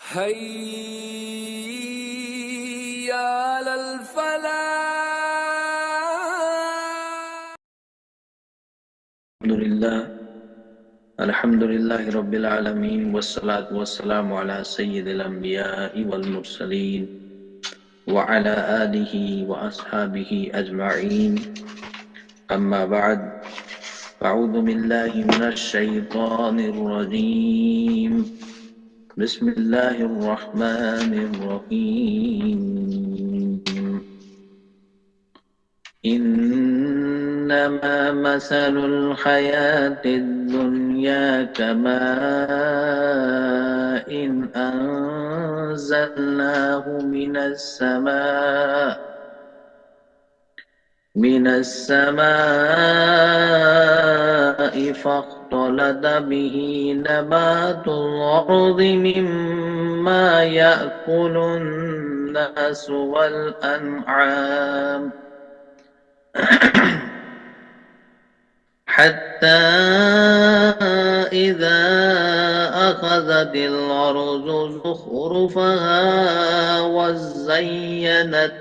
حي على الفلاح. الحمد لله رب العالمين والصلاة والسلام على سيد الأنبياء والمرسلين وعلى آله وأصحابه أجمعين. أما بعد، أعوذ بالله من الشيطان الرجيم. بسم الله الرحمن الرحيم. إنما مثل الحياة الدنيا كماء أنزلناه من السماء فاختلط به نبات الأرض مما يأكل الناس والأنعام حتى إذا أخذت الأرض زخرفها وزينت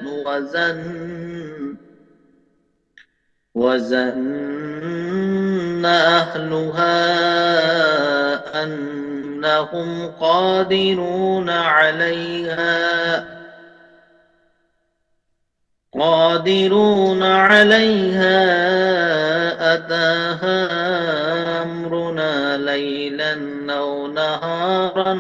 وظن أهلها أنهم قادرون عليها أتاها أمرنا ليلا أو نهارا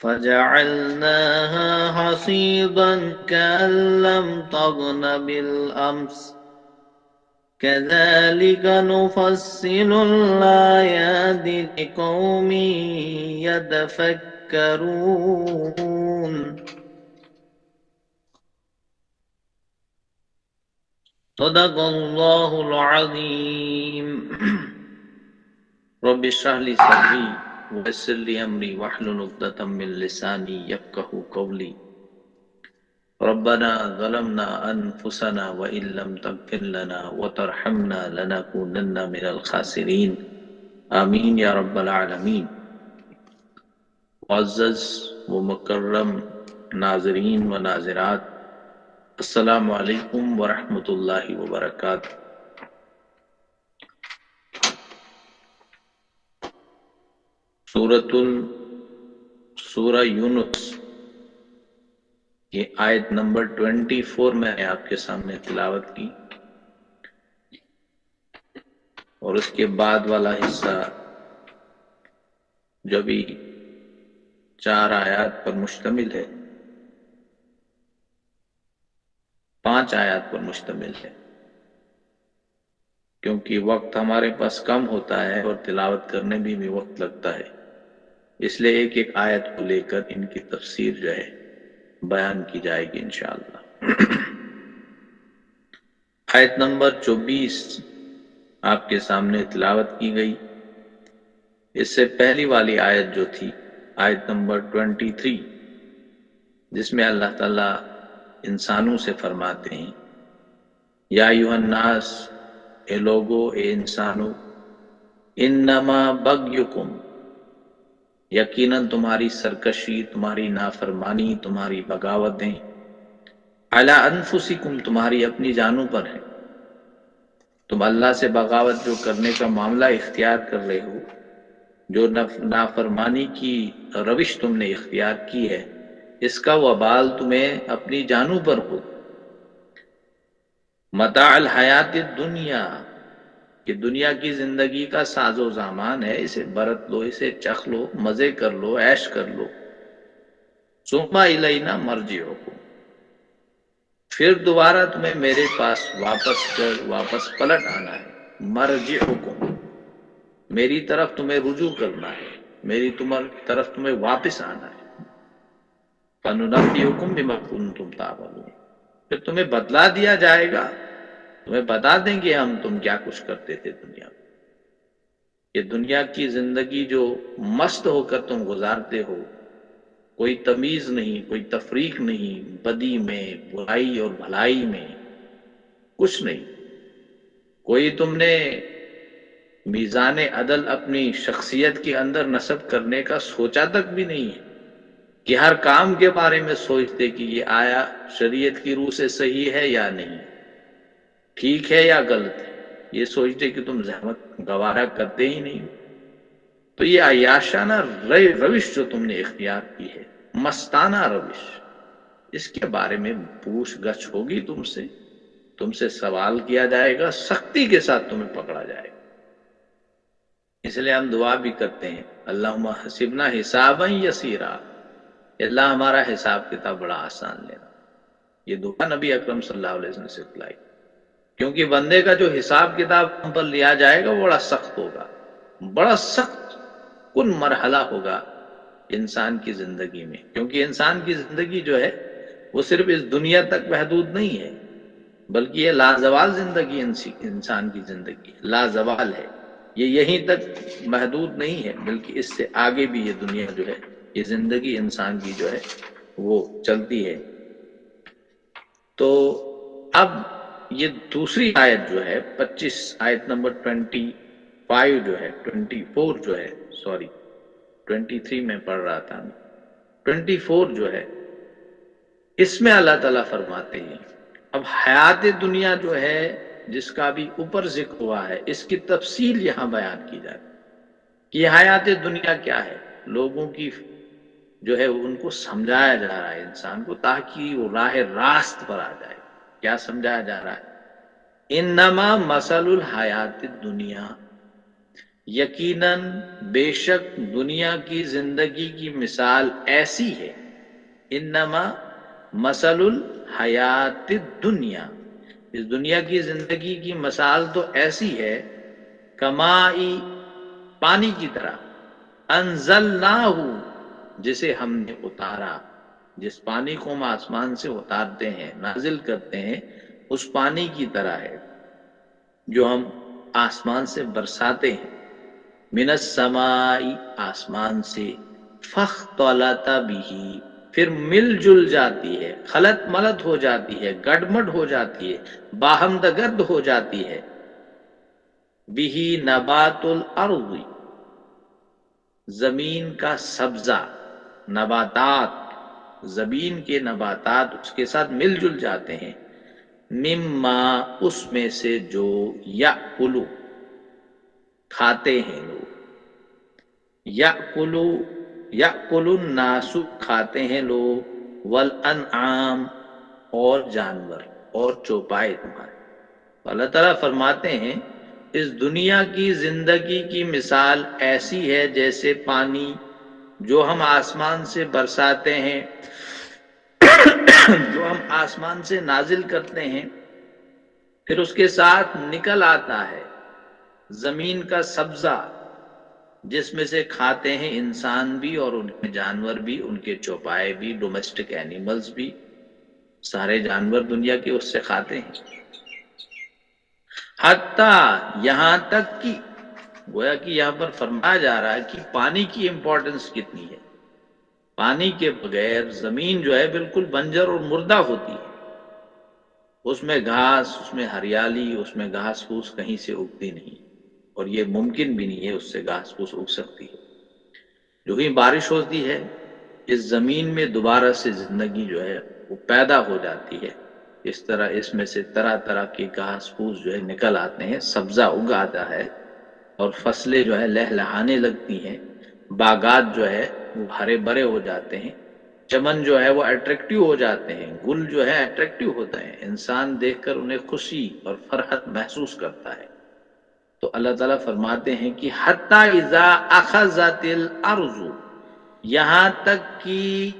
فجعلناها حصيدا كأن لم تغن بالأمس كذلك نفصل الآيات لقوم يتفكرون. صدق الله العظيم. رب اشرح لي صدري ويسر لي أمري واحلل عقدة من لساني يفقهوا قولي. ربنا ظلمنا أنفسنا وإن لم تغفر لنا وترحمنا لنكونن من الخاسرين. آمین یا رب العالمین. معزز و مکرم ناظرین و ناظرات، السلام علیکم ورحمۃ اللہ وبرکاتہ. سورہ یونس یہ آیت نمبر 24 میں نے آپ کے سامنے تلاوت کی، اور اس کے بعد والا حصہ جو بھی 4 آیات پر مشتمل ہے، 5 آیات پر مشتمل ہے، کیونکہ وقت ہمارے پاس کم ہوتا ہے اور تلاوت کرنے میں بھی وقت لگتا ہے، اس لیے ایک ایک آیت کو لے کر ان کی تفسیر جو ہے بیان کی جائے گی انشاءاللہ. آیت نمبر 24 آپ کے سامنے تلاوت کی گئی. اس سے پہلی والی آیت جو تھی آیت نمبر 23، جس میں اللہ تعالیٰ انسانوں سے فرماتے ہیں یا ایھا الناس، اے لوگو، اے انسانو، انما بغیکم، یقیناً تمہاری سرکشی، تمہاری نافرمانی، تمہاری بغاوتیں، علی انفسکم، تمہاری اپنی جانوں پر ہے. تم اللہ سے بغاوت جو کرنے کا معاملہ اختیار کر رہے ہو، جو نافرمانی کی روش تم نے اختیار کی ہے، اس کا وبال تمہیں اپنی جانوں پر ہو. متاع الحیات الدنیا، کہ دنیا کی زندگی کا ساز و سامان ہے، اسے برت لو، اسے چکھ لو، مزے کر لو، عیش کر لو. ثم الینا مرجعکم، پھر دوبارہ تمہیں میرے پاس واپس پلٹ آنا ہے. مرجعکم، میری طرف تمہیں رجوع کرنا ہے، میری طرف تمہیں واپس آنا ہے. فننبئکم بما کنتم تعملون، پھر تمہیں بتلا دیا جائے گا، تمہیں بتا دیں گے ہم تم کیا کچھ کرتے تھے دنیا میں. یہ دنیا کی زندگی جو مست ہو کر تم گزارتے ہو، کوئی تمیز نہیں، کوئی تفریق نہیں، بدی میں، برائی اور بھلائی میں کچھ نہیں. کوئی تم نے میزان عدل اپنی شخصیت کے اندر نصب کرنے کا سوچا تک بھی نہیں ہے کہ ہر کام کے بارے میں سوچتے کہ یہ آیا شریعت کی روح سے صحیح ہے یا نہیں، ٹھیک ہے یا غلط ہے، یہ سوچتے کہ تم زحمت گوارا کرتے ہی نہیں ہو۔ تو یہ عیاشانہ روش جو تم نے اختیار کی ہے، مستانہ روش، اس کے بارے میں پوچھ گچھ ہوگی تم سے سوال کیا جائے گا، سختی کے ساتھ تمہیں پکڑا جائے گا۔ اس لیے ہم دعا بھی کرتے ہیں، اللہم حسبنا حسابا یسیرا، اللہ ہمارا حساب کتاب بڑا آسان لینا۔ یہ دعا نبی اکرم صلی اللہ علیہ وسلم سے سکھلائی، کیونکہ بندے کا جو حساب کتاب ہم پر لیا جائے گا وہ بڑا سخت ہوگا، بڑا سخت کن مرحلہ ہوگا انسان کی زندگی میں، کیونکہ انسان کی زندگی جو ہے وہ صرف اس دنیا تک محدود نہیں ہے، بلکہ یہ لازوال زندگی، انسان کی زندگی لازوال ہے، یہ یہیں تک محدود نہیں ہے، بلکہ اس سے آگے بھی یہ دنیا جو ہے، یہ زندگی انسان کی جو ہے وہ چلتی ہے۔ تو اب یہ دوسری آیت جو ہے 25، آیت نمبر 25 جو ہے، 24 جو ہے، سوری 23 میں پڑھ رہا تھا، 24 جو ہے، اس میں اللہ تعالیٰ فرماتے ہیں اب حیات دنیا جو ہے جس کا بھی اوپر ذکر ہوا ہے، اس کی تفصیل یہاں بیان کی جاتی ہے کہ یہ حیات دنیا کیا ہے، لوگوں کی جو ہے ان کو سمجھایا جا رہا ہے انسان کو، تاکہ وہ راہ راست پر آ جائے۔ کیا سمجھایا جا رہا ہے؟ انما مثل الحیات الدنیا، یقیناً بے شک دنیا کی زندگی کی مثال ایسی ہے، انما مثل الحیات الدنیا، اس دنیا کی زندگی کی مثال تو ایسی ہے، کمائی، پانی کی طرح، انزلناہ، جسے ہم نے اتارا، جس پانی کو ہم آسمان سے اتارتے ہیں، نازل کرتے ہیں، اس پانی کی طرح ہے جو ہم آسمان سے برساتے ہیں، من السماء، آسمان سے، فاختلط بہ، پھر مل جل جاتی ہے، خلط ملط ہو جاتی ہے، گڈمڈ ہو جاتی ہے، باہمدگرد ہو جاتی ہے، بہ نبات الارض، زمین کا سبزہ، نباتات، زمین کے نباتات اس کے ساتھ مل جل جاتے ہیں، مما، اس میں سے جو، یأکلو، کھاتے ہیں لوگ، یأکل الناس، کھاتے ہیں لوگ، والانعام، اور جانور اور چوپائے تمہارے۔ اللہ تعالیٰ فرماتے ہیں اس دنیا کی زندگی کی مثال ایسی ہے جیسے پانی جو ہم آسمان سے برساتے ہیں، جو ہم آسمان سے نازل کرتے ہیں، پھر اس کے ساتھ نکل آتا ہے زمین کا سبزہ، جس میں سے کھاتے ہیں انسان بھی اور ان کے جانور بھی، ان کے چوپائے بھی، ڈومیسٹک اینیملز بھی، سارے جانور دنیا کے اس سے کھاتے ہیں، حتیٰ، یہاں تک کہ، گویا کہ یہاں پر فرمایا جا رہا ہے کہ پانی کی امپورٹنس کتنی ہے، پانی کے بغیر زمین جو ہے بالکل بنجر اور مردہ ہوتی ہے، اس میں گھاس، اس میں ہریالی، اس میں گھاس پھوس کہیں سے اگتی نہیں، اور یہ ممکن بھی نہیں ہے اس سے گھاس پھوس اگ سکتی ہے۔ جو ہی بارش ہوتی ہے اس زمین میں دوبارہ سے زندگی جو ہے وہ پیدا ہو جاتی ہے، اس طرح اس میں سے طرح طرح کے گھاس پھوس جو ہے نکل آتے ہیں، سبزہ اگ آتا ہے، اور فصلیں جو ہے لہلہانے لگتی ہیں، باغات جو ہے وہ ہرے بھرے ہو جاتے ہیں، چمن جو ہے وہ اٹریکٹیو ہو جاتے ہیں، گل جو ہے اٹریکٹیو ہوتے ہیں، انسان دیکھ کر انہیں خوشی اور فرحت محسوس کرتا ہے۔ تو اللہ تعالیٰ فرماتے ہیں کہ حتیٰ اذا اخذت الارض، یہاں تک کہ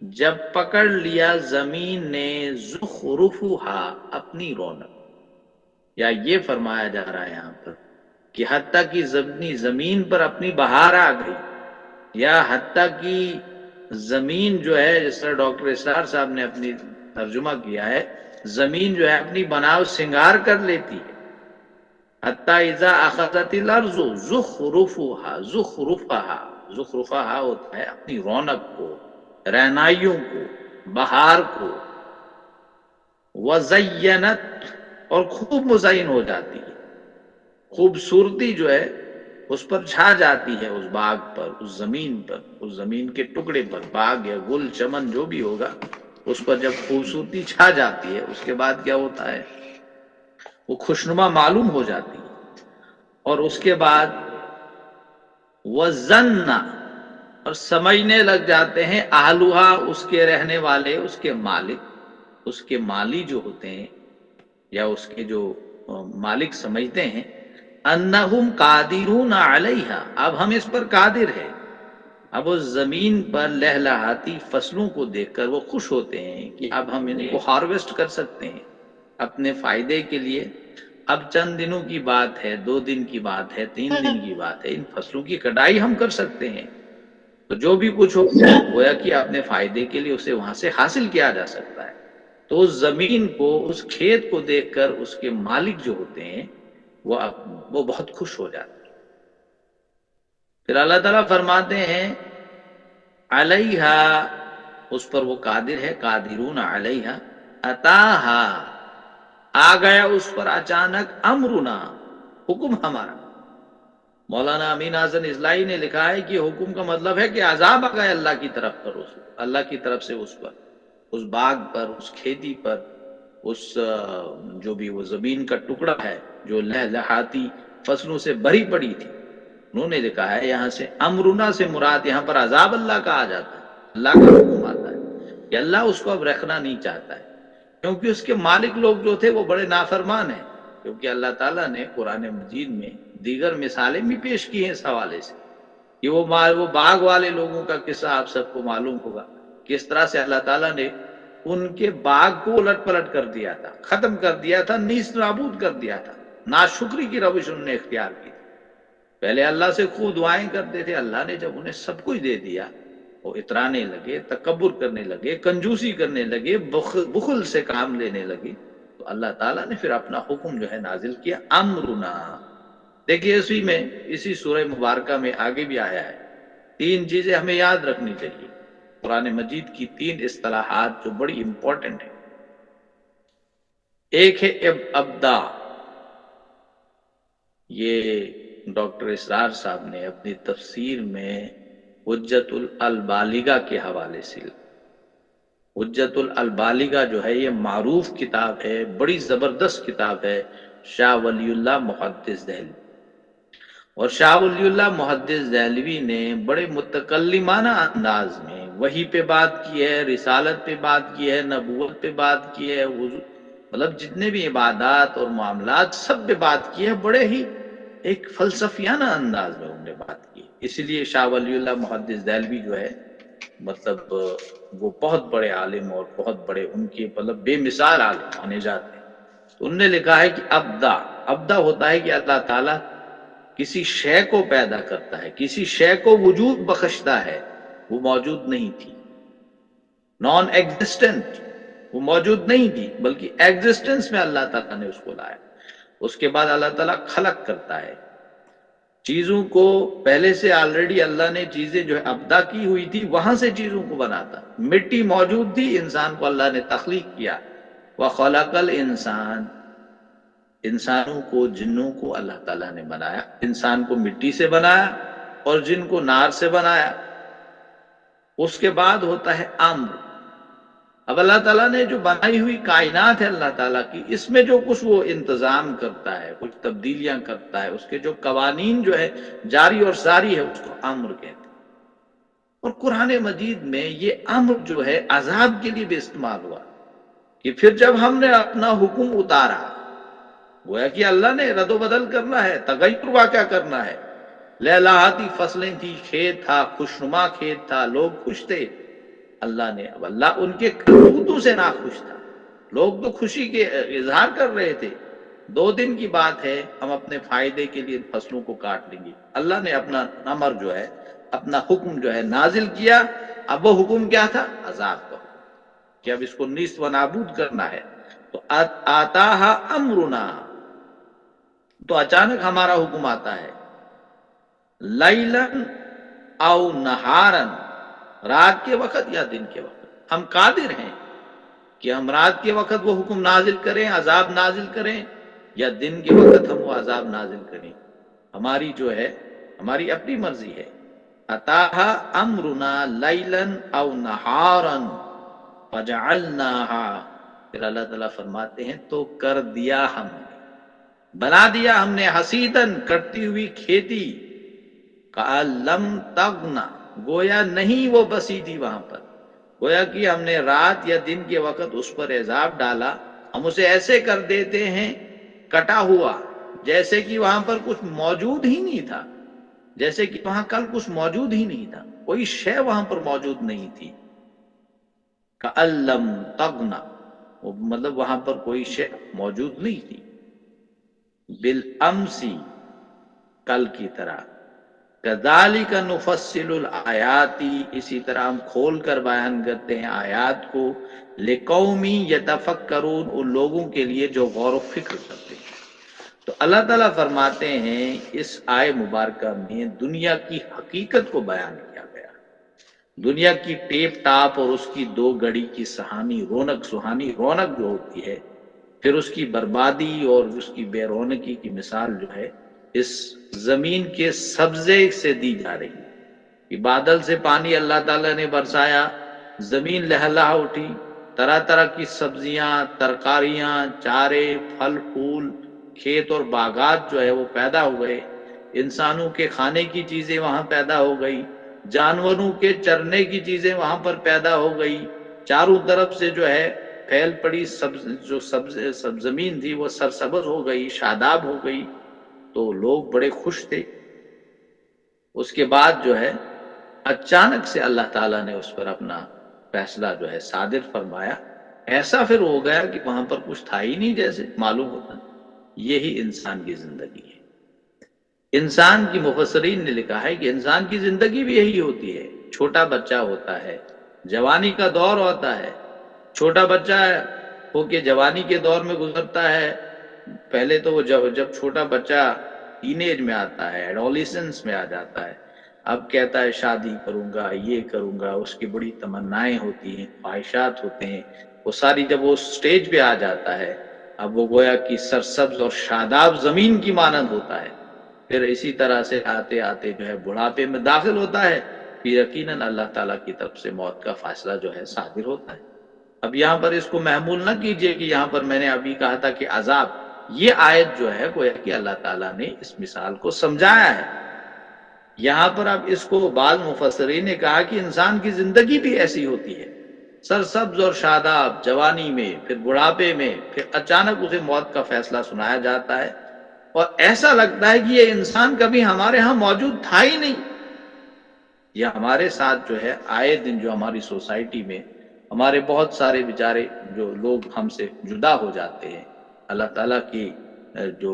جب پکڑ لیا زمین نے، زخرفہا، اپنی رونق، یا یہ فرمایا جا رہا ہے یہاں پر کہ حتیٰ کہ زمین پر اپنی بہار آ گئی، یا حتیٰ کہ زمین جو ہے، جس طرح ڈاکٹر اسرار صاحب نے اپنی ترجمہ کیا ہے، زمین جو ہے اپنی بناؤ سنگار کر لیتی ہے، حتیٰ اذا اخذت الارض زخرفہا، زخرفہا ہوتا ہے اپنی رونق کو، رعنائیوں کو، بہار کو، وزینت، اور خوب مزین ہو جاتی ہے، خوبصورتی جو ہے اس پر چھا جاتی ہے، اس باغ پر، اس زمین پر، اس زمین کے ٹکڑے پر، باغ یا گل چمن جو بھی ہوگا اس پر جب خوبصورتی چھا جاتی ہے اس کے بعد کیا ہوتا ہے، وہ خوشنما معلوم ہو جاتی ہے، اور اس کے بعد وَظَنَّ، اور سمجھنے لگ جاتے ہیں اہلوہا، اس کے رہنے والے، اس کے مالک، اس کے مالی جو ہوتے ہیں یا اس کے جو مالک سمجھتے ہیں انہم قادرون علیہا، اب ہم اس پر قادر ہیں۔ اب اس زمین پر لہلہاتی فصلوں کو دیکھ کر وہ خوش ہوتے ہیں کہ اب ہم ان کو ہارویسٹ کر سکتے ہیں اپنے فائدے کے لیے۔ اب چند دنوں کی بات ہے، 2 دن کی بات ہے، 3 دن کی بات ہے، ان فصلوں کی کٹائی ہم کر سکتے ہیں، تو جو بھی کچھ ہو گویا کہ اپنے فائدے کے لیے اسے وہاں سے حاصل کیا جا سکتا ہے۔ تو اس زمین کو، اس کھیت کو دیکھ کر اس کے مالک جو ہوتے ہیں وہ بہت خوش ہو جاتے ہیں۔ پھر اللہ تعالیٰ فرماتے ہیں علیہا، اس پر وہ قادر ہے، قادرون علیہا، اتاہا، آ گیا اس پر اچانک، امرنا، حکم ہمارا۔ مولانا امین حسن اصلاحی نے لکھا ہے کہ حکم کا مطلب ہے کہ عذاب آ گیا اللہ کی طرف پر، اللہ کی طرف سے اس پر، اس باغ پر، اس کھیتی پر، اس جو بھی وہ زمین کا ٹکڑا ہے جو لہلہاتی فصلوں سے بھری پڑی تھی۔ انہوں نے لکھا ہے یہاں سے امرنا سے مراد یہاں پر عذاب اللہ کا آ جاتا ہے، اللہ کا حکم آتا ہے کہ اللہ اس کو اب رکھنا نہیں چاہتا ہے، کیونکہ اس کے مالک لوگ جو تھے وہ بڑے نافرمان ہیں۔ کیونکہ اللہ تعالیٰ نے قرآن مجید میں دیگر مثالیں بھی پیش کی ہیں اس حوالے سے کہ وہ باغ والے لوگوں کا قصہ آپ سب کو معلوم ہوگا، کس طرح سے اللہ تعالیٰ نے ان کے باغ کو الٹ پلٹ کر دیا تھا، ختم کر دیا تھا، نیست نابود کر دیا تھا۔ ناشکری کی روش انہوں نے اختیار کی تھی، پہلے اللہ سے خوب دعائیں کرتے تھے، اللہ نے جب انہیں سب کچھ دے دیا وہ اترانے لگے، تکبر کرنے لگے، کنجوسی کرنے لگے، بخل سے کام لینے لگے، تو اللہ تعالیٰ نے پھر اپنا حکم جو ہے نازل کیا، امرنا۔ دیکھیے اسی سورہ مبارکہ میں آگے بھی آیا ہے، 3 چیزیں ہمیں یاد رکھنی چاہیے، قرآن مجید کی 3 اصطلاحات جو بڑی امپورٹنٹ ہیں۔ ایک ہے ابدا، یہ ڈاکٹر اسرار صاحب نے اپنی تفسیر میں حجت البالغہ کے حوالے سے، حجت البالغہ جو ہے یہ معروف کتاب ہے، بڑی زبردست کتاب ہے، شاہ ولی اللہ محدث دہلوی، اور شاہ ولی اللہ محدث دہلوی نے بڑے متکلمانہ انداز میں وحی پہ بات کی ہے، رسالت پہ بات کی ہے، نبوت پہ بات کی ہے، مطلب جتنے بھی عبادات اور معاملات سب پہ بات کی ہے، بڑے ہی ایک فلسفیانہ انداز میں انہوں نے بات کی۔ اسی لیے شاہ ولی اللہ محدث دہلوی جو ہے مطلب وہ بہت بڑے عالم اور بہت بڑے ان کے مطلب بے مثال عالم مانے جاتے ہیں۔ تو انہوں نے لکھا ہے کہ ابدا ہوتا ہے کہ اللہ تعالیٰ کسی شے کو پیدا کرتا ہے، کسی شے کو وجود بخشتا ہے، وہ موجود نہیں تھی، نان ایگزسٹنٹ، وہ موجود نہیں تھی بلکہ ایگزسٹنس میں اللہ تعالیٰ نے اس کو لایا۔ اس کے بعد اللہ تعالیٰ خلق کرتا ہے چیزوں کو، پہلے سے آلریڈی اللہ نے چیزیں جو ہے ابدا کی ہوئی تھی وہاں سے چیزوں کو بناتا، مٹی موجود تھی، انسان کو اللہ نے تخلیق کیا، وَخَلَقَ الْإِنسَانَ، انسانوں کو، جنوں کو اللہ تعالیٰ نے بنایا، انسان کو مٹی سے بنایا اور جن کو نار سے بنایا۔ اس کے بعد ہوتا ہے امر، اب اللہ تعالیٰ نے جو بنائی ہوئی کائنات ہے اللہ تعالیٰ کی، اس میں جو کچھ وہ انتظام کرتا ہے، کچھ تبدیلیاں کرتا ہے، اس کے جو قوانین جو ہے جاری اور ساری ہے، اس کو امر کہتے ہیں۔ اور قرآن مجید میں یہ امر جو ہے عذاب کے لیے بھی استعمال ہوا کہ پھر جب ہم نے اپنا حکم اتارا، گویا کہ اللہ نے رد و بدل کرنا ہے، تغیر واقع کرنا ہے، لہلہاتی فصلیں تھی، کھیت تھا، خوشنما کھیت تھا، لوگ خوش تھے، اللہ نے، اب اللہ ان کے کرتوتوں سے ناخوش تھا، لوگ تو خوشی کے اظہار کر رہے تھے، 2 دن کی بات ہے، ہم اپنے فائدے کے لیے فصلوں کو کاٹ لیں گے، اللہ نے اپنا امر جو ہے، اپنا حکم جو ہے نازل کیا۔ اب وہ حکم کیا تھا؟ عذاب کا حکم، کہ اب اس کو نیست و نابود کرنا ہے۔ تو آتاہا امرنا، تو اچانک ہمارا حکم آتا ہے، لیلن او نہارن، رات کے وقت یا دن کے وقت، ہم قادر ہیں کہ ہم رات کے وقت وہ حکم نازل کریں، عذاب نازل کریں، یا دن کے وقت ہم وہ عذاب نازل کریں، ہماری جو ہے ہماری اپنی مرضی ہے۔ اتاہا امرنا لیلا او نہارا فجعلناہا، پھر اللہ تعالیٰ فرماتے ہیں تو کر دیا ہم نے، بنا دیا ہم نے حسیدن، کٹتی ہوئی کھیتی، کأن لم تغنا، گویا نہیں وہ بسی تھی وہاں پر، گویا کہ ہم نے رات یا دن کے وقت اس پر عذاب ڈالا، ہم اسے ایسے کر دیتے ہیں کٹا ہوا، جیسے کہ وہاں پر کچھ موجود ہی نہیں تھا، جیسے کہ وہاں کل کچھ موجود ہی نہیں تھا، کوئی شے وہاں پر موجود نہیں تھی۔ کأن لم تغنا، مطلب وہاں پر کوئی شے موجود نہیں تھی۔ بالامسی، کل کی طرح، کذالک نفصل الآیات، اسی طرح ہم کھول کر بیان کرتے ہیں آیات کو، لقوم یتفکرون، ان لوگوں کے لیے جو غور و فکر کرتے ہیں۔ تو اللہ تعالیٰ فرماتے ہیں اس آیے مبارکہ میں دنیا کی حقیقت کو بیان کیا گیا، دنیا کی ٹیپ ٹاپ اور اس کی دو گھڑی کی سہانی سہانی رونق جو ہوتی ہے، پھر اس کی بربادی اور اس کی بے رونقی کی مثال جو ہے اس زمین کے سبزے سے دی جا رہی ہے کہ بادل سے پانی اللہ تعالیٰ نے برسایا، زمین لہلہا اٹھی، طرح طرح کی سبزیاں، ترکاریاں، چارے، پھل پھول، کھیت اور باغات جو ہے وہ پیدا ہو گئے، انسانوں کے کھانے کی چیزیں وہاں پیدا ہو گئی، جانوروں کے چرنے کی چیزیں وہاں پر پیدا ہو گئی، چاروں طرف سے جو ہے پھیل پڑی سب زمین تھی وہ سرسبز ہو گئی، شاداب ہو گئی، تو لوگ بڑے خوش تھے۔ اس کے بعد جو ہے اچانک سے اللہ تعالیٰ نے اس پر اپنا فیصلہ جو ہے صادر فرمایا، ایسا پھر ہو گیا کہ وہاں پر کچھ تھا ہی نہیں جیسے معلوم ہوتا۔ یہی انسان کی زندگی ہے۔ انسان کی مفسرین نے لکھا ہے کہ انسان کی زندگی بھی یہی ہوتی ہے، چھوٹا بچہ ہوتا ہے، جوانی کا دور ہوتا ہے، چھوٹا بچہ ہو کے جوانی کے دور میں گزرتا ہے، پہلے تو وہ جب چھوٹا بچہ ٹین ایج میں آتا ہے، ایڈولیسنس میں آ جاتا ہے، اب کہتا ہے شادی کروں گا، یہ کروں گا، اس کی بڑی تمنائیں ہوتی ہیں، خواہشات ہوتے ہیں، وہ ساری جب وہ سٹیج پہ آ جاتا ہے، اب وہ گویا کہ سرسبز اور شاداب زمین کی مانند ہوتا ہے، پھر اسی طرح سے آتے آتے جو ہے بڑھاپے میں داخل ہوتا ہے، پھر یقیناً اللہ تعالیٰ کی طرف سے موت کا فیصلہ جو ہے صادر ہوتا ہے۔ اب یہاں پر اس کو محمول نہ کیجئے کہ یہاں پر میں نے ابھی کہا تھا کہ عذاب، یہ آیت جو ہے گویا کہ اللہ تعالیٰ نے اس مثال کو سمجھایا ہے۔ یہاں پر اب اس کو بعض مفسرین نے کہا کہ انسان کی زندگی بھی ایسی ہوتی ہے، سرسبز اور شاداب جوانی میں، پھر بڑھاپے میں، پھر اچانک اسے موت کا فیصلہ سنایا جاتا ہے، اور ایسا لگتا ہے کہ یہ انسان کبھی ہمارے ہاں موجود تھا ہی نہیں۔ یہ ہمارے ساتھ جو ہے آئے دن جو ہماری سوسائٹی میں ہمارے بہت سارے بیچارے جو لوگ ہم سے جدا ہو جاتے ہیں، اللہ تعالیٰ کی جو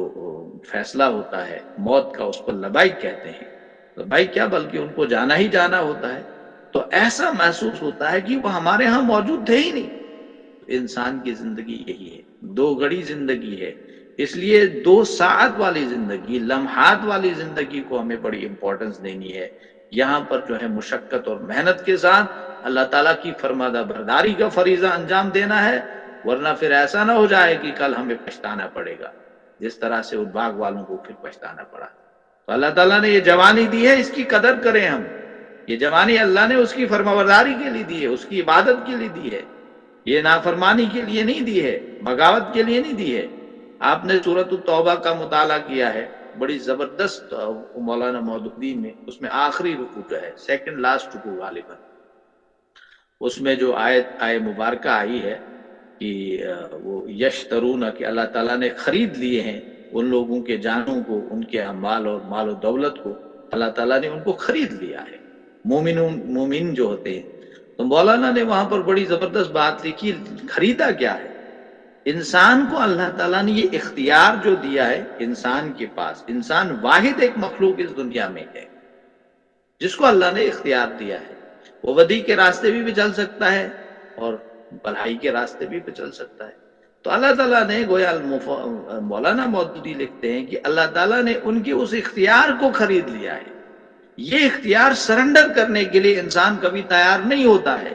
فیصلہ ہوتا ہے موت کا، اس کو لبیک کہتے ہیں، لبیک کیا بلکہ ان کو جانا ہی جانا ہوتا ہے، تو ایسا محسوس ہوتا ہے کہ وہ ہمارے ہاں موجود تھے ہی نہیں۔ انسان کی زندگی یہی ہے، دو گھڑی زندگی ہے، اس لیے 2 ساعت والی زندگی، لمحات والی زندگی کو ہمیں بڑی امپورٹنس دینی ہے۔ یہاں پر جو ہے مشقت اور محنت کے ساتھ اللہ تعالیٰ کی فرمانہ برداری کا فریضہ انجام دینا ہے، ورنہ پھر ایسا نہ ہو جائے کہ کل ہمیں پچھتانا پڑے گا، جس طرح سے ان باغ والوں کو پھر پچھتانا پڑا۔ تو اللہ تعالیٰ نے یہ جوانی دی ہے، اس کی قدر کریں ہم۔ یہ جوانی اللہ نے اس کی فرمانبرداری کے لیے دی ہے، اس کی عبادت کے لیے دی ہے، یہ نافرمانی کے لیے نہیں دی ہے، بغاوت کے لیے نہیں دی ہے۔ آپ نے سورۃ التوبہ کا مطالعہ کیا ہے، بڑی زبردست مولانا مودودی میں اس میں آخری رکوع جو ہے، سیکنڈ لاسٹ رکوع غالباً، اس میں جو آیت مبارکہ آئی ہے کہ وہ یشترون، کہ اللہ تعالیٰ نے خرید لیے ہیں ان لوگوں کے جانوں کو، ان کے اموال اور مال و دولت کو، اللہ تعالیٰ نے ان کو خرید لیا ہے، مومن جو ہوتے ہیں۔ تو مولانا نے وہاں پر بڑی زبردست بات لکھی، خریدا کیا ہے؟ انسان کو اللہ تعالیٰ نے یہ اختیار جو دیا ہے انسان کے پاس، انسان واحد ایک مخلوق اس دنیا میں ہے جس کو اللہ نے اختیار دیا ہے، وہ بدی کے راستے بھی چل سکتا ہے اور بھلائی کے راستے بھی چل سکتا ہے۔ تو اللہ تعالیٰ نے گویا مولانا مودودی لکھتے ہیں کہ اللہ تعالیٰ نے ان کے اس اختیار کو خرید لیا ہے۔ یہ اختیار سرنڈر کرنے کے لیے انسان کبھی تیار نہیں ہوتا ہے،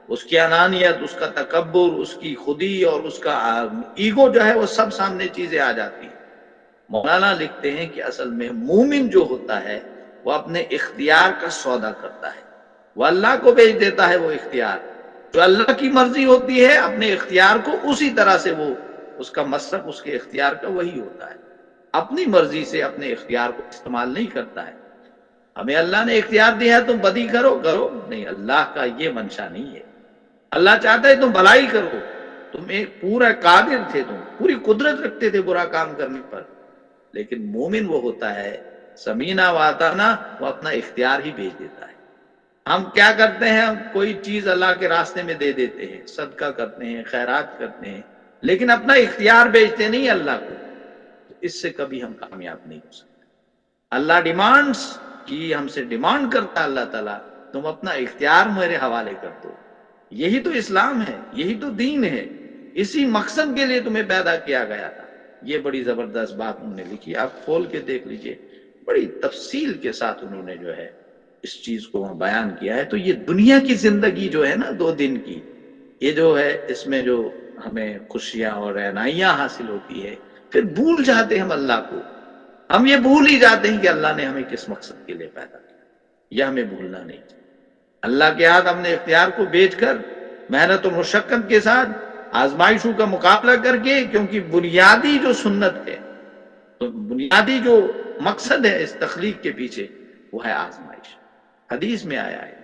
اس کی انانیت، اس کا تکبر، اس کی خودی اور اس کا ایگو جو ہے وہ سب سامنے چیزیں آ جاتی ہیں۔ مولانا لکھتے ہیں کہ اصل میں مومن جو ہوتا ہے وہ اپنے اختیار کا سودا کرتا ہے، وہ اللہ کو بیچ دیتا ہے وہ اختیار، جو اللہ کی مرضی ہوتی ہے اپنے اختیار کو اسی طرح سے وہ اس کا مصرف اس کے اختیار کا وہی ہوتا ہے، اپنی مرضی سے اپنے اختیار کو استعمال نہیں کرتا ہے۔ ہمیں اللہ نے اختیار دیا ہے تم بدی کرو نہیں، اللہ کا یہ منشا نہیں ہے۔ اللہ چاہتا ہے تم بھلائی کرو، تم ایک پورا قادر تھے، تم پوری قدرت رکھتے تھے برا کام کرنے پر، لیکن مومن وہ ہوتا ہے سمینا واتانا، وہ اپنا اختیار ہی بھیج دیتا ہے۔ ہم کیا کرتے ہیں، ہم کوئی چیز اللہ کے راستے میں دے دیتے ہیں، صدقہ کرتے ہیں، خیرات کرتے ہیں، لیکن اپنا اختیار بیچتے نہیں اللہ کو، تو اس سے کبھی ہم کامیاب نہیں ہو سکتے۔ اللہ ڈیمانڈز کی ہم سے ڈیمانڈ کرتا ہے اللہ تعالیٰ، تم اپنا اختیار میرے حوالے کر دو۔ یہی تو اسلام ہے، یہی تو دین ہے، اسی مقصد کے لیے تمہیں پیدا کیا گیا تھا۔ یہ بڑی زبردست بات انہوں نے لکھی، آپ کھول کے دیکھ لیجئے، بڑی تفصیل کے ساتھ انہوں نے جو ہے اس چیز کو وہاں بیان کیا ہے۔ تو یہ دنیا کی زندگی جو ہے نا 2 دن کی، یہ جو ہے اس میں جو ہمیں خوشیاں اور رہنائیاں حاصل ہوتی ہے، پھر بھول جاتے ہیں ہم اللہ کو، ہم یہ بھول ہی جاتے ہیں کہ اللہ نے ہمیں کس مقصد کے لیے پیدا کیا، یہ ہمیں بھولنا نہیں چاہیے۔ اللہ کے ہاتھ ہم نے اختیار کو بیچ کر محنت و مشقت کے ساتھ آزمائشوں کا مقابلہ کر کے، کیونکہ بنیادی جو سنت ہے، تو بنیادی جو مقصد ہے اس تخلیق کے پیچھے وہ ہے آزمائش۔ حدیث میں آیا ہے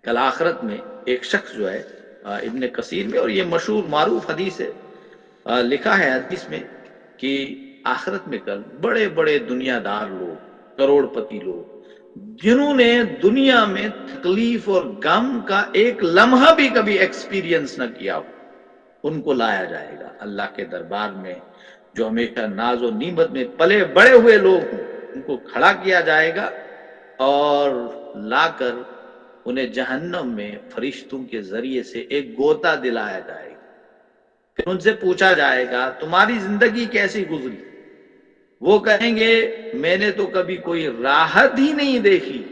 کل آخرت میں ایک شخص جو ہے ابن کثیر میں، اور یہ مشہور معروف حدیث ہے، لکھا ہے حدیث میں کہ آخرت میں کل بڑے بڑے دنیا دار لوگ، کروڑ پتی لوگ، جنہوں نے دنیا میں تکلیف اور غم کا ایک لمحہ بھی کبھی ایکسپیرینس نہ کیا ہو، ان کو لایا جائے گا اللہ کے دربار میں، جو ہمیشہ ناز و نعمت میں پلے بڑے ہوئے لوگ ہوں، ان کو کھڑا کیا جائے گا اور لا کر انہیں جہنم میں فرشتوں کے ذریعے سے ایک گوتا دلایا جائے گا۔ پھر ان سے پوچھا جائے گا تمہاری زندگی کیسی گزری؟ وہ کہیں گے میں نے تو کبھی کوئی راحت ہی نہیں دیکھی،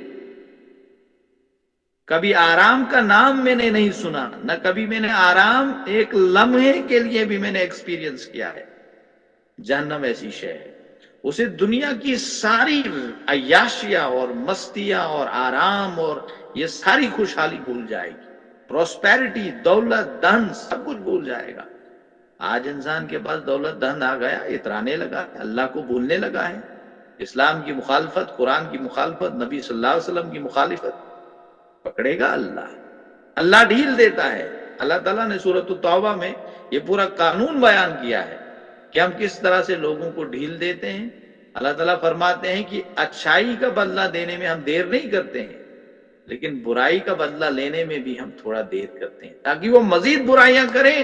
کبھی آرام کا نام میں نے نہیں سنا، نہ کبھی میں نے آرام ایک لمحے کے لیے بھی میں نے ایکسپیرینس کیا ہے۔ جہنم ایسی شے ہے، اسے دنیا کی ساری عیاشیاں اور مستیاں اور آرام اور یہ ساری خوشحالی بھول جائے گی، پروسپیرٹی، دولت، دھن، سب کچھ بھول جائے گا۔ آج انسان کے پاس دولت دھن آ گیا، اترانے لگا، اللہ کو بھولنے لگا ہے، اسلام کی مخالفت، قرآن کی مخالفت، نبی صلی اللہ علیہ وسلم کی مخالفت، پکڑے گا اللہ۔ اللہ ڈھیل دیتا ہے۔ اللہ تعالیٰ نے سورۃ التوبہ میں یہ پورا قانون بیان کیا ہے کہ ہم کس طرح سے لوگوں کو ڈھیل دیتے ہیں۔ اللہ تعالیٰ فرماتے ہیں کہ اچھائی کا بدلہ دینے میں ہم دیر نہیں کرتے ہیں، لیکن برائی کا بدلہ لینے میں بھی ہم تھوڑا دیر کرتے ہیں، تاکہ وہ مزید برائیاں کریں،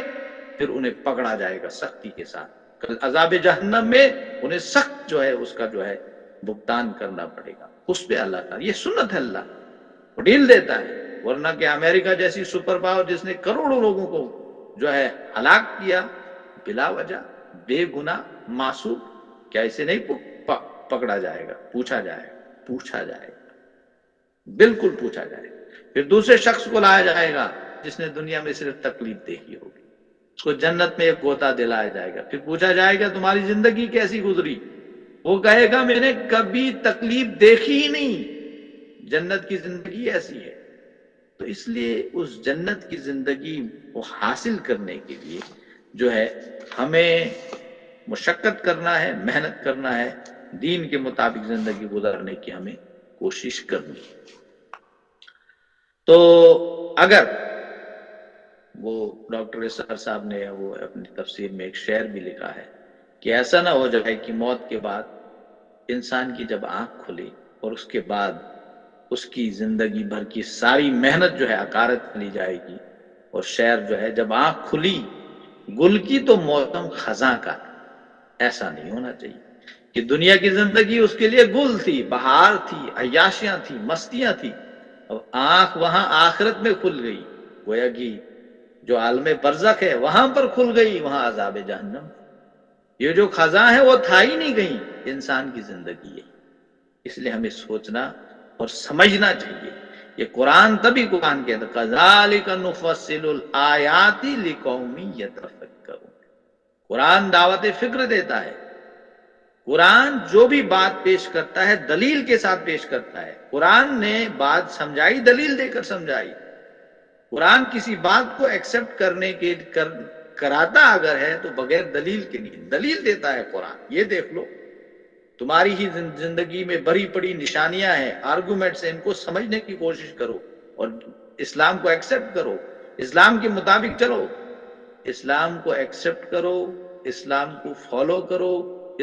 پھر انہیں پکڑا جائے گا سختی کے ساتھ۔ کل عذاب جہنم میں انہیں سخت جو ہے اس کا جو ہے بھگتان کرنا پڑے گا۔ اس پہ اللہ تعالیٰ، یہ سنت ہے، اللہ وہ ڈھیل دیتا ہے۔ ورنہ کہ امریکہ جیسی سپر پاور جس نے کروڑوں لوگوں کو جو ہے ہلاک کیا بلا وجہ، بے گناہ، معصوم، کیا اسے نہیں پکڑا جائے گا؟ پوچھا جائے گا، بالکل پوچھا جائے گا۔ پھر دوسرے شخص کو لایا جائے گا جس نے دنیا میں صرف تکلیف دیکھی ہوگی، اس کو جنت میں ایک گوتا دلایا جائے گا۔ پھر پوچھا جائے گا تمہاری زندگی کیسی گزری؟ وہ کہے گا میں نے کبھی تکلیف دیکھی ہی نہیں، جنت کی زندگی ایسی ہے۔ تو اس لیے اس جنت کی زندگی کو حاصل کرنے کے لیے جو ہے ہمیں مشقت کرنا ہے، محنت کرنا ہے، دین کے مطابق زندگی گزارنے کی ہمیں کوشش کرنی ہے۔ تو اگر وہ ڈاکٹر اسحاق صاحب نے وہ اپنی تفسیر میں ایک شعر بھی لکھا ہے کہ ایسا نہ ہو جائے کہ موت کے بعد انسان کی جب آنکھ کھلی اور اس کے بعد اس کی زندگی بھر کی ساری محنت جو ہے عکارت لی جائے گی، اور شعر جو ہے جب آنکھ کھلی گل کی تو موسم خزاں کا، ایسا نہیں ہونا چاہیے کہ دنیا کی زندگی اس کے لیے گل تھی، بہار تھی، عیاشیاں تھی، مستیاں تھی، اب آنکھ وہاں آخرت میں کھل گئی، گویا کہ جو عالم برزخ ہے وہاں پر کھل گئی، وہاں عذاب جہنم۔ یہ جو خزاں ہے وہ تھا ہی نہیں کہیں، انسان کی زندگی ہے۔ اس لیے ہمیں سوچنا اور سمجھنا چاہیے یہ قرآن تبھی قرآن کہتا ہے کذالک نفصل الآیات لقوم یتفکرون. قرآن دعوت فکر دیتا ہے. قرآن جو بھی بات پیش کرتا ہے دلیل کے ساتھ پیش کرتا ہے. قرآن نے بات سمجھائی دلیل دے کر سمجھائی. قرآن کسی بات کو ایکسپٹ کرنے کے کراتا اگر ہے تو بغیر دلیل کے نہیں، دلیل دیتا ہے قرآن. یہ دیکھ لو تمہاری ہی زندگی میں بڑی بڑی نشانیاں ہیں، آرگومنٹس ہیں، ان کو سمجھنے کی کوشش کرو اور اسلام کو ایکسپٹ کرو، اسلام کے مطابق چلو. اسلام کو ایکسپٹ کرو، اسلام کو فالو کرو،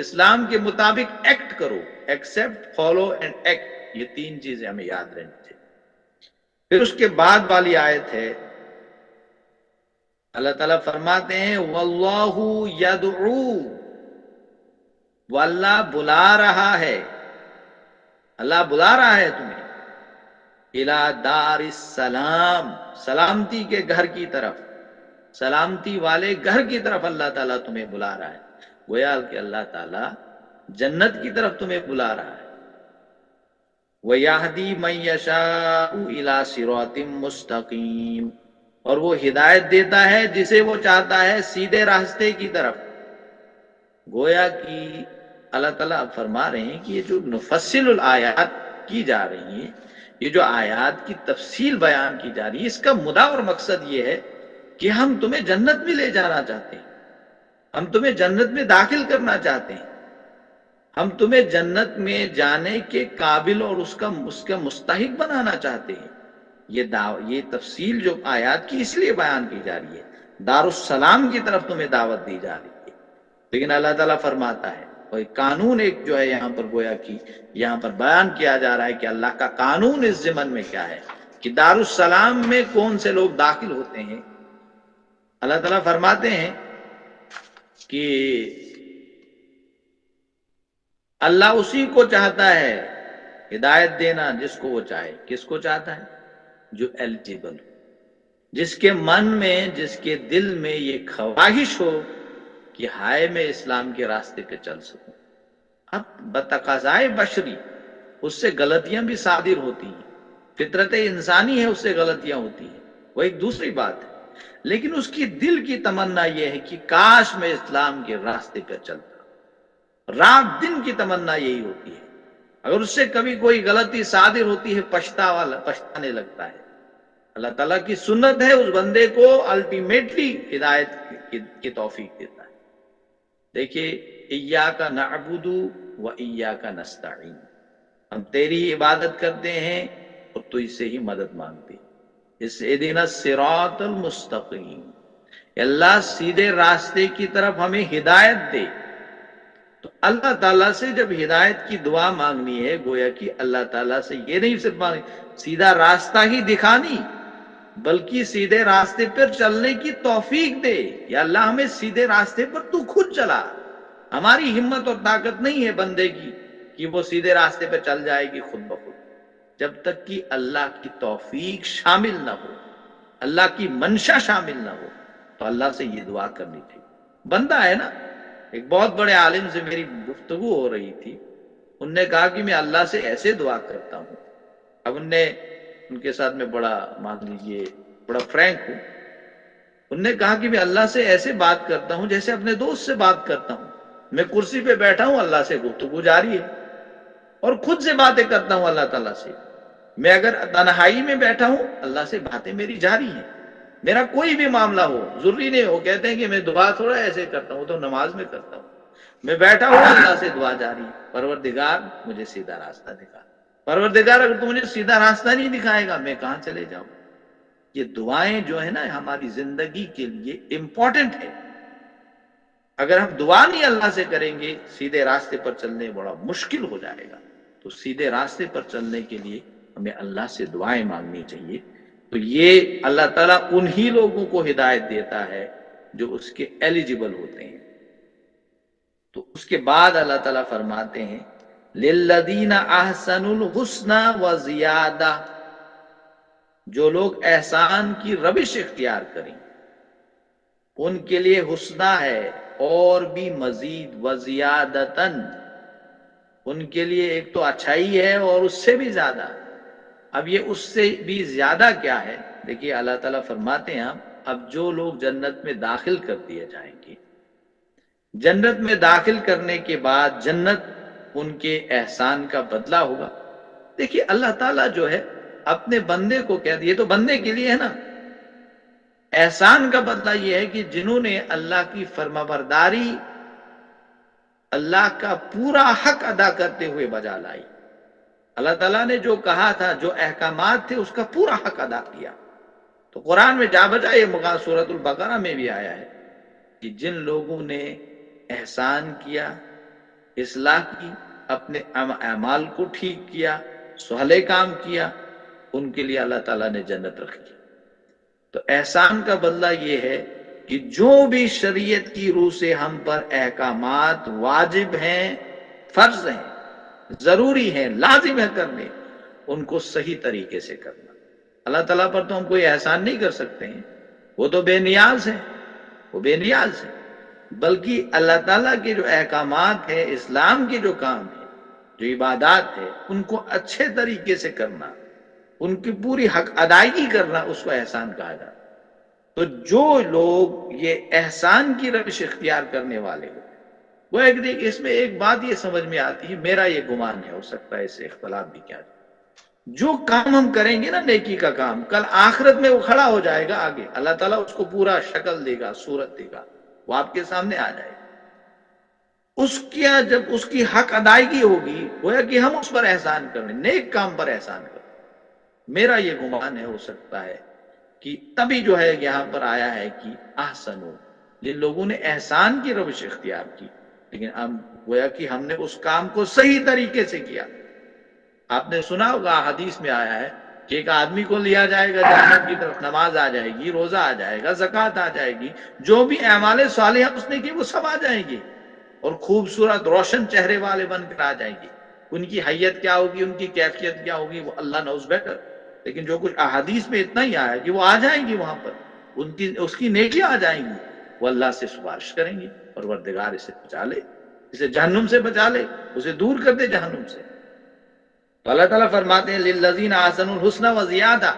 اسلام کے مطابق ایکٹ کرو. ایکسپٹ، فالو اینڈ ایکٹ، یہ تین چیزیں ہمیں یاد رہنی چاہیے. پھر اس کے بعد والی آیت ہے اللہ تعالیٰ فرماتے ہیں واللہ یدعو، وہ اللہ بلا رہا ہے، اللہ بلا رہا ہے تمہیں الی دار السلام، سلامتی کے گھر کی طرف، سلامتی والے گھر کی طرف اللہ تعالیٰ تمہیں بلا رہا ہے. گویا کہ اللہ تعالیٰ جنت کی طرف تمہیں بلا رہا ہے. وَيَهْدِي مَن يَشَاءُ إِلَى صِرَاطٍ مُسْتَقِيمٍ، اور وہ ہدایت دیتا ہے جسے وہ چاہتا ہے سیدھے راستے کی طرف. گویا کہ اللہ تعالیٰ اب فرما رہے ہیں کہ یہ جو نفصل الآیات کی جا رہی ہیں، یہ جو آیات کی تفصیل بیان کی جا رہی ہے، اس کا مدعا اور مقصد یہ ہے کہ ہم تمہیں جنت میں لے جانا چاہتے ہیں، ہم تمہیں جنت میں داخل کرنا چاہتے ہیں، ہم تمہیں جنت میں جانے کے قابل اور اس کا مستحق بنانا چاہتے ہیں. یہ تفصیل جو آیات کی اس لیے بیان کی جا رہی ہے، دار السلام کی طرف تمہیں دعوت دی جا رہی ہے. لیکن اللہ تعالیٰ فرماتا ہے، اور قانون ایک جو ہے یہاں پر گویا کہ یہاں پر بیان کیا جا رہا ہے کہ اللہ کا قانون اس ضمن میں کیا ہے کہ دار السلام میں کون سے لوگ داخل ہوتے ہیں. اللہ تعالیٰ فرماتے ہیں کہ اللہ اسی کو چاہتا ہے ہدایت دینا جس کو وہ چاہے. کس کو چاہتا ہے؟ جو ایلیجیبل ہو، جس کے من میں، جس کے دل میں یہ خواہش ہو کہ ہائے میں اسلام کے راستے پہ چل سکوں. اب بتقاضائے بشری اس سے غلطیاں بھی صادر ہوتی ہیں، فطرت انسانی ہے، اس سے غلطیاں ہوتی ہیں، وہ ایک دوسری بات ہے. لیکن اس کی دل کی تمنا یہ ہے کہ کاش میں اسلام کے راستے پہ چلتا. رات دن کی تمنا یہی ہوتی ہے. اگر اس سے کبھی کوئی غلطی صادر ہوتی ہے پچھتانے لگتا ہے. اللہ تعالیٰ کی سنت ہے اس بندے کو الٹیمیٹلی ہدایت کی توفیق دیتا ہے. دیکھیے ایاک نعبد و ایاک نستعین، ہم تیری عبادت کرتے ہیں اور تو اس سے ہی مدد مانگتے ہیں. اہدنا الصراط المستقیم، اللہ سیدھے راستے کی طرف ہمیں ہدایت دے. تو اللہ تعالیٰ سے جب ہدایت کی دعا مانگنی ہے، گویا کہ اللہ تعالیٰ سے یہ نہیں صرف مانگنی سیدھا راستہ ہی دکھانی، بلکہ سیدھے راستے پر چلنے کی توفیق دے. یا اللہ ہمیں سیدھے راستے پر تو خود چلا. ہماری ہمت اور طاقت نہیں ہے بندے کی کہ وہ سیدھے راستے پر چل جائے گی خود بخود. جب تک کہ اللہ کی توفیق شامل نہ ہو، اللہ کی منشا شامل نہ ہو، تو اللہ سے یہ دعا کرنی چاہیے. بندہ ہے نا، ایک بہت بڑے عالم سے میری گفتگو ہو رہی تھی، ان نے کہا کہ میں اللہ سے ایسے دعا کرتا ہوں. اب ان کے ساتھ میں بڑا مان لیجیے بڑا فرینک ہوں. ان نے کہا کہ میں اللہ سے ایسے بات کرتا ہوں جیسے اپنے دوست سے بات کرتا ہوں. میں کرسی پہ بیٹھا ہوں، اللہ سے گفتگو جاری ہے اور خود سے باتیں کرتا ہوں اللہ تعالیٰ سے. میں اگر تنہائی میں بیٹھا ہوں، اللہ سے باتیں میری جاری ہیں. میرا کوئی بھی معاملہ ہو، ضروری نہیں ہو کہتے ہیں کہ میں دعا تھوڑا ایسے کرتا ہوں، تو نماز میں کرتا ہوں. میں بیٹھا ہوں، اللہ سے دعا جاری ہے، پروردگار مجھے سیدھا راستہ دکھا. پروردگار اگر تو مجھے سیدھا راستہ نہیں دکھائے گا میں کہاں چلے جاؤں. یہ دعائیں جو ہے نا ہماری زندگی کے لیے امپورٹنٹ ہے. اگر ہم دعا نہیں اللہ سے کریں گے، سیدھے راستے پر چلنے بڑا مشکل ہو جائے گا. تو سیدھے راستے پر چلنے کے لیے ہمیں اللہ سے دعائیں مانگنی چاہیے. تو یہ اللہ تعالیٰ انہی لوگوں کو ہدایت دیتا ہے جو اس کے ایلیجیبل ہوتے ہیں. تو اس کے بعد اللہ تعالیٰ فرماتے ہیں للذین احسنوا الحسنی وزیادہ، جو لوگ احسان کی روش اختیار کریں ان کے لیے حسنہ ہے اور بھی مزید، وزیادتاً ان کے لیے ایک تو اچھائی ہے اور اس سے بھی زیادہ. اب یہ اس سے بھی زیادہ کیا ہے؟ دیکھیے اللہ تعالیٰ فرماتے ہیں اب جو لوگ جنت میں داخل کر دیے جائیں گے، جنت میں داخل کرنے کے بعد جنت ان کے احسان کا بدلہ ہوگا۔ دیکھیے اللہ تعالیٰ جو ہے اپنے بندے کو کہہ دیا، تو بندے کے لیے ہے نا، احسان کا بدلہ یہ ہے کہ جنہوں نے اللہ کی فرمانبرداری، اللہ کا پورا حق ادا کرتے ہوئے بجا لائی۔ اللہ تعالیٰ نے جو کہا تھا، جو احکامات تھے، اس کا پورا حق ادا کیا۔ تو قرآن میں جا بجا یہ مقام سورۃ البقرہ میں بھی آیا ہے کہ جن لوگوں نے احسان کیا، اصلاح کی، اپنے اعمال کو ٹھیک کیا، صالح کام کیا، ان کے لیے اللہ تعالیٰ نے جنت رکھی۔ تو احسان کا بدلہ یہ ہے کہ جو بھی شریعت کی روح سے ہم پر احکامات واجب ہیں، فرض ہیں، ضروری ہیں، لازم ہے کرنے، ان کو صحیح طریقے سے کرنا۔ اللہ تعالیٰ پر تو ہم کوئی احسان نہیں کر سکتے ہیں، وہ تو بے نیاز ہے، وہ بے نیاز ہے، بلکہ اللہ تعالیٰ کے جو احکامات ہیں، اسلام کے جو کام ہیں، جو عبادات ہے، ان کو اچھے طریقے سے کرنا، ان کی پوری حق ادائیگی کرنا، اس کو احسان کہا جاتا ہے۔ تو جو لوگ یہ احسان کی روش اختیار کرنے والے ہو، وہ اس میں ایک بات یہ سمجھ میں آتی ہے، میرا یہ گمان ہے، ہو سکتا ہے اس سے اختلاف بھی کیا جائے، جو کام ہم کریں گے نا نیکی کا کام، کل آخرت میں وہ کھڑا ہو جائے گا آگے، اللہ تعالیٰ اس کو پورا شکل دے گا، صورت دے گا، وہ آپ کے سامنے آ جائے گا۔ اس کیا جب اس کی حق ادائیگی ہوگی، گویا کہ ہم اس پر احسان کریں، نیک کام پر احسان کریں۔ میرا یہ گمان ہے، ہو سکتا ہے کہ تبھی جو ہے یہاں پر آیا ہے کہ احسنو، جن لوگوں نے احسان کی روش اختیار کی، لیکن ہم گویا کہ ہم نے اس کام کو صحیح طریقے سے کیا۔ آپ نے سنا ہوگا حدیث میں آیا ہے کہ ایک آدمی کو لیا جائے گا جہنم کی طرف، نماز آ جائے گی، روزہ آ جائے گا، زکوٰۃ آ جائے گی، جو بھی اعمال صالحہ اس نے کی وہ سب آ جائیں گی، اور خوبصورت روشن چہرے والے بن کر آ جائیں گی۔ ان کی حیت کیا ہوگی، ان کی کیفیت کیا ہوگی، وہ اللہ نوز بیٹر، لیکن جو کچھ احادیث میں اتنا ہی آیا کہ وہ آ جائیں گی وہاں پر، اس کی نیکیاں آ جائیں گی، وہ اللہ سے سفارش کریں گی، پروردگار اسے بچا لے، اسے جہنم سے بچا لے، اسے دور کر دے جہنم سے۔ تو اللہ تعالیٰ فرماتے ہیں للذین احسنوا الحسنی وزیادہ،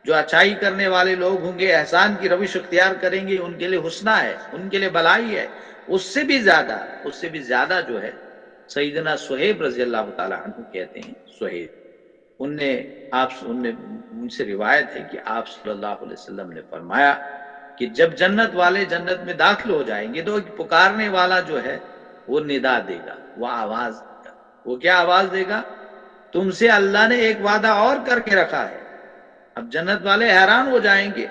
جو اچھائی کرنے والے لوگ ہوں گے، احسان کی روش اختیار کریں گے، ان کے لیے حسنہ ہے، ان کے لیے بلائی ہے، اس سے بھی زیادہ جو ہے۔ سیدنا صہیب رضی اللہ تعالیٰ عنہ کہتے ہیں، صہیب ان سے روایت ہے کہ آپ صلی اللہ علیہ وسلم نے فرمایا کہ جب جنت والے جنت میں داخل ہو جائیں گے تو ایک پکارنے والا جو ہے وہ ندا دے گا، وہ آواز دے گا۔ وہ کیا آواز دے گا؟ تم سے اللہ نے ایک وعدہ اور کر کے رکھا ہے۔ اب جنت والے حیران ہو جائیں گے،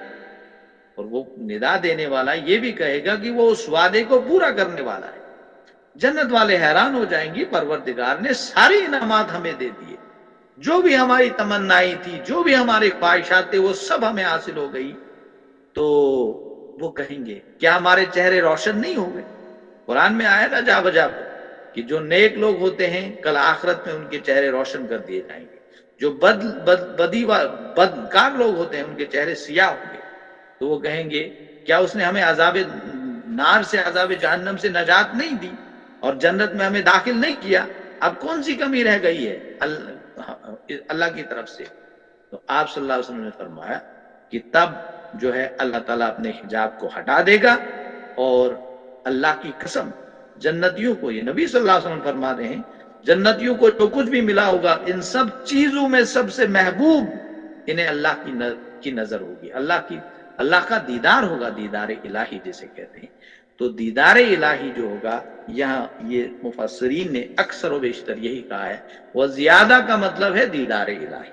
اور وہ ندا دینے والا یہ بھی کہے گا کہ وہ اس وعدے کو پورا کرنے والا ہے۔ جنت والے حیران ہو جائیں گے، پروردگار نے ساری انعامات ہمیں دے دیے، جو بھی ہماری تمنائی تھی، جو بھی ہماری خواہشات تھے، وہ سب ہمیں حاصل ہو گئی۔ تو وہ کہیں گے کیا ہمارے چہرے روشن نہیں ہو گئے؟ قرآن میں آیا نا جا بجا کہ جو نیک لوگ ہوتے ہیں کل آخرت میں ان کے چہرے روشن کر دیے جائیں گے، جو بدکار لوگ ہوتے ہیں ان کے چہرے سیاہ ہوں گے۔ تو وہ کہیں گے کیا اس نے ہمیں عذاب نار سے، عذاب جہنم سے نجات نہیں دی اور جنت میں ہمیں داخل نہیں کیا؟ اب کون سی کمی رہ گئی ہے اللہ کی طرف سے؟ تو آپ صلی اللہ علیہ وسلم نے فرمایا کہ تب جو ہے اللہ تعالیٰ اپنے حجاب کو ہٹا دے گا، اور اللہ کی قسم جنتیوں کو، یہ نبی صلی اللہ علیہ وسلم فرما رہے ہیں، جنتیوں کو جو کچھ بھی ملا ہوگا ان سب چیزوں میں سب سے محبوب انہیں اللہ کی نظر ہوگی، اللہ کا دیدار ہوگا، دیدار الہی جسے کہتے ہیں۔ تو دیدار الہی جو ہوگا، یہاں یہ مفسرین نے اکثر و بیشتر یہی کہا ہے، وہ زیادہ کا مطلب ہے دیدار الہی۔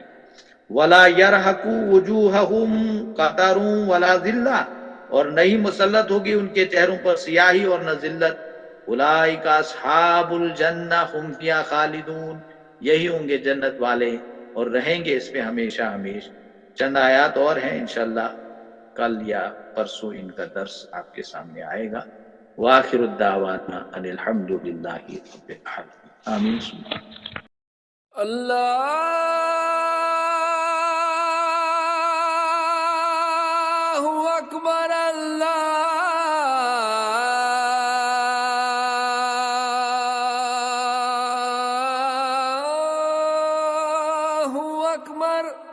وَلَا يَرْحَقُ وُجُوهَهُمْ قَتَرٌ وَلَا ذِلَّةٌ، اور نہیں مسلط ہوگی ان کے چہروں پر سیاہی اور نہ ذلت۔ اولئک اصحاب الجنہ ھم فیہا خالدون، یہی ہوں گے جنت والے اور رہیں گے اس میں ہمیشہ ہمیشہ۔ چند آیات اور ہیں، انشاءاللہ کل یا پرسوں ان کا درس آپ کے سامنے آئے گا۔ وآخر الدعوانا ان الحمد للہ رب العالمین، آمین۔ اللہ اکبر، اللہ اکبر۔ اکبر